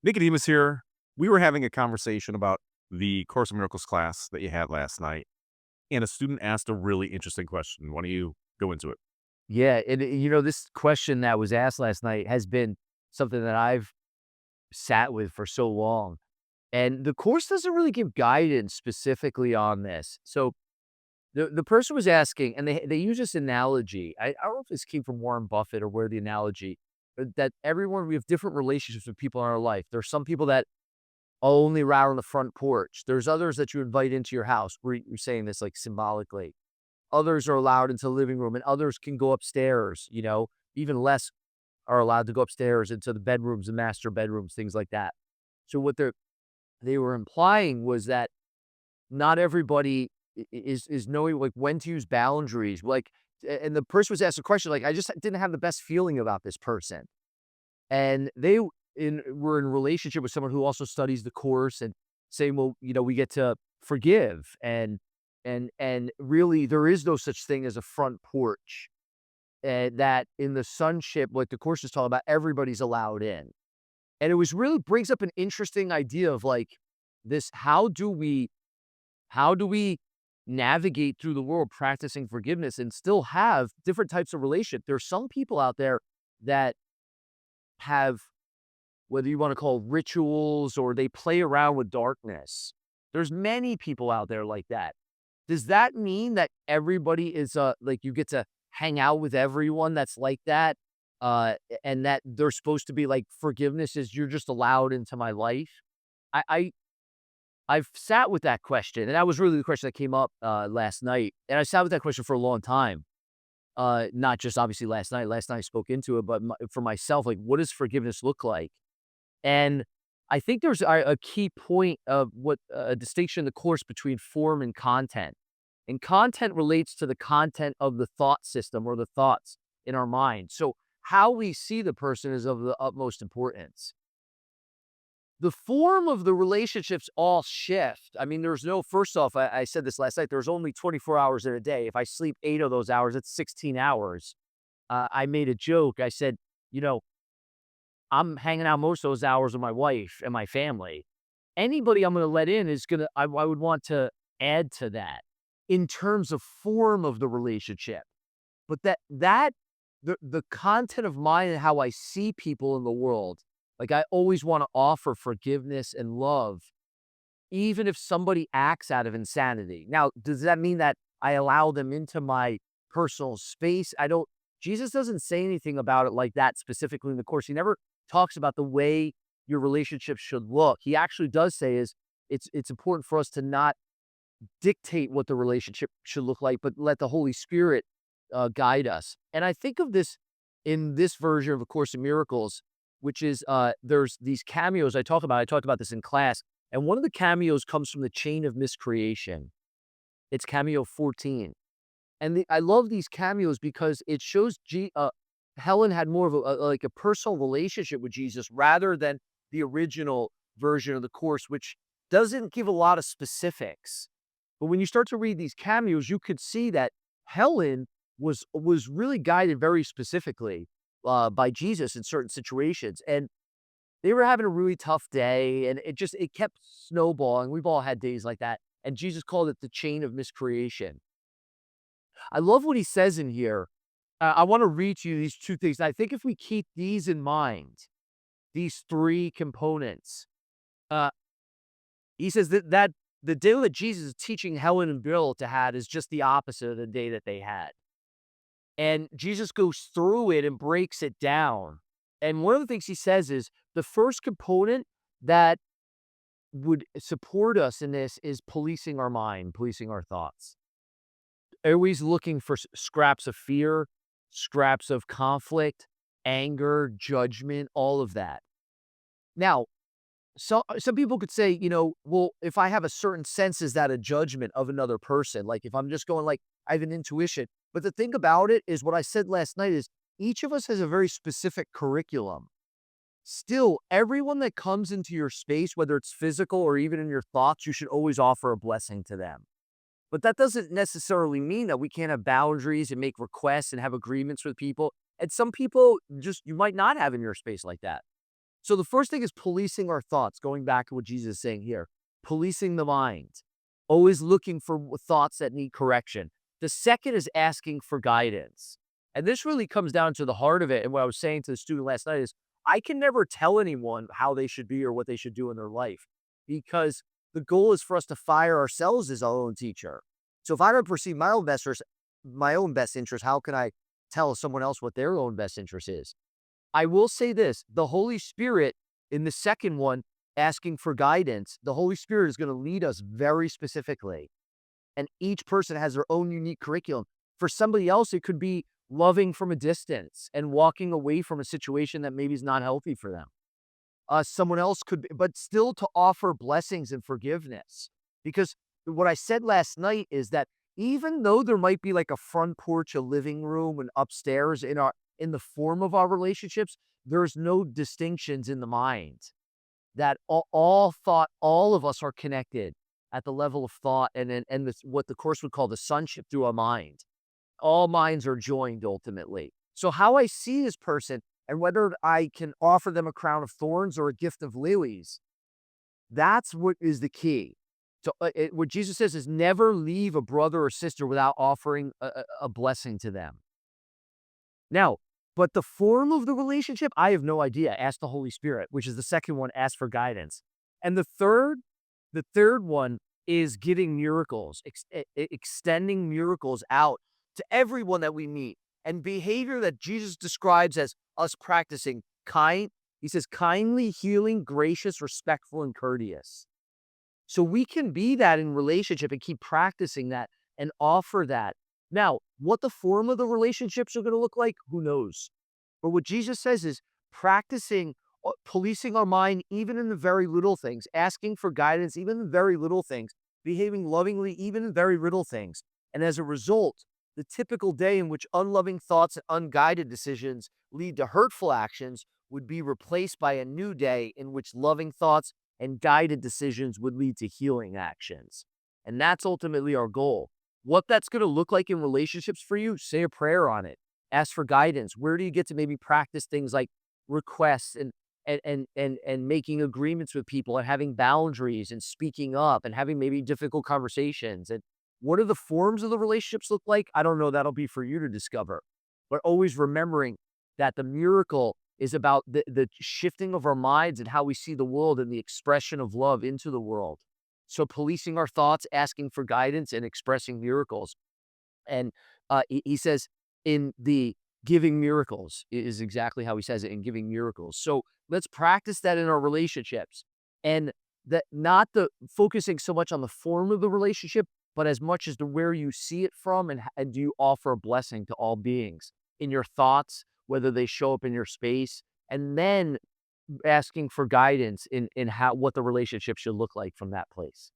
Nicodemus here. We were having a conversation about the Course in Miracles class that you had last night, and a student asked a really interesting question. Why don't you go into it? Yeah, and this question that was asked last night has been something that I've sat with for so long. And the course doesn't really give guidance specifically on this. So the person was asking, and they use this analogy. I don't know if this came from Warren Buffett or where the analogy, but that everyone we have different relationships with people in our life. There's some people that only around on the front porch. There's others that you invite into your house. We're saying this like symbolically. Others are allowed into the living room, and others can go upstairs, even less are allowed to go upstairs into the bedrooms and master bedrooms, things like that. So what they were implying was that not everybody is knowing, like, when to use boundaries, like, and the person was asked a question, like, "I just didn't have the best feeling about this person." And were in relationship with someone who also studies the course and saying, "Well, we get to forgive." And really, there is no such thing as a front porch, that in the sonship, like the course is talking about, everybody's allowed in. And it was really brings up an interesting idea of, like, this how do we navigate through the world practicing forgiveness and still have different types of relationship? There's some people out there that have, whether you wanna call rituals or they play around with darkness. There's many people out there like that. Does that mean that everybody is, like, you get to hang out with everyone that's like that, and that they're supposed to be like, forgiveness is you're just allowed into my life? I I I've sat with that question, and that was really the question that came up, last night, and I sat with that question for a long time. Not just obviously last night. Last night I spoke into it, but for myself, like, what does forgiveness look like? And I think there's a key point of what a distinction in the course between form and content. And content relates to the content of the thought system or the thoughts in our mind. So how we see the person is of the utmost importance. The form of the relationships all shift. I mean, there's no, first off, I said this last night, there's only 24 hours in a day. If I sleep 8 of those hours, it's 16 hours. I made a joke. I said, you know, I'm hanging out most of those hours with my wife and my family. Anybody I'm gonna let in is gonna I would want to add to that in terms of form of the relationship. But the content of mine and how I see people in the world, like, I always wanna offer forgiveness and love, even if somebody acts out of insanity. Now, does that mean that I allow them into my personal space? I don't Jesus doesn't say anything about it like that specifically in the course. He never talks about the way your relationship should look. He actually does say is it's important for us to not dictate what the relationship should look like, but let the Holy Spirit guide us. And I think of this in this version of A Course in Miracles, which is there's these cameos I talk about. I talked about this in class, and one of the cameos comes from the Chain of Miscreation. It's cameo 14. And I love these cameos because it shows Helen had more of like a personal relationship with Jesus rather than the original version of the course, which doesn't give a lot of specifics. But when you start to read these cameos, you could see that Helen was really guided very specifically by Jesus in certain situations, and they were having a really tough day, and it kept snowballing. We've all had days like that, and Jesus called it the chain of miscreation. I love what he says in here. I want to read to you these two things. I think if we keep these in mind, these three components, uh, he says that the day that Jesus is teaching Helen and Bill to had is just the opposite of the day that they had. And Jesus goes through it and breaks it down. And one of the things he says is the first component that would support us in this is policing our mind, policing our thoughts. Always looking for scraps of fear, scraps of conflict, anger, judgment, all of that. Now, some people could say, well, if I have a certain sense, is that a judgment of another person? Like if I'm just going like I have an intuition. But the thing about it is what I said last night is each of us has a very specific curriculum. Still, everyone that comes into your space, whether it's physical or even in your thoughts, you should always offer a blessing to them. But that doesn't necessarily mean that we can't have boundaries and make requests and have agreements with people. And some people just you might not have in your space like that. So the first thing is policing our thoughts, going back to what Jesus is saying here, policing the mind, always looking for thoughts that need correction. The second is asking for guidance. And this really comes down to the heart of it. And what I was saying to the student last night is I can never tell anyone how they should be or what they should do in their life because the goal is for us to fire ourselves as our own teacher. So if I don't perceive my own best interest, how can I tell someone else what their own best interest is? I will say this, the Holy Spirit in the second one, asking for guidance, the Holy Spirit is going to lead us very specifically. And each person has their own unique curriculum. For somebody else, it could be loving from a distance and walking away from a situation that maybe is not healthy for them. Someone else could, but still to offer blessings and forgiveness. Because what I said last night is that even though there might be like a front porch, a living room, and upstairs in the form of our relationships, there's no distinctions in the mind. That all thought, all of us are connected at the level of thought, and this, what the course would call the sonship through a mind. All minds are joined ultimately. So how I see this person and whether I can offer them a crown of thorns or a gift of lilies, that's what is the key. So what Jesus says is never leave a brother or sister without offering a blessing to them. Now, but the form of the relationship, I have no idea. Ask the Holy Spirit, which is the second one, ask for guidance. And the third one is giving miracles, extending miracles out to everyone that we meet. And behavior that Jesus describes as us practicing he says, kindly, healing, gracious, respectful, and courteous. So we can be that in relationship and keep practicing that and offer that. Now, what the form of the relationships are going to look like, who knows? But what Jesus says is practicing, policing our mind, even in the very little things, asking for guidance, even in very little things, behaving lovingly, even in very little things. And as a result, the typical day in which unloving thoughts and unguided decisions lead to hurtful actions would be replaced by a new day in which loving thoughts and guided decisions would lead to healing actions. And that's ultimately our goal. What that's going to look like in relationships for you, say a prayer on it. Ask for guidance. Where do you get to maybe practice things like requests and making agreements with people and having boundaries and speaking up and having maybe difficult conversations? And what do the forms of the relationships look like? I don't know. That'll be for you to discover. But always remembering that the miracle is about the shifting of our minds and how we see the world and the expression of love into the world. So policing our thoughts, asking for guidance, and expressing miracles. And he says in the giving miracles is exactly how he says it in giving miracles. So let's practice that in our relationships, and that not the focusing so much on the form of the relationship, but as much as to where you see it from, and do you offer a blessing to all beings in your thoughts, whether they show up in your space, and then asking for guidance in how what the relationship should look like from that place.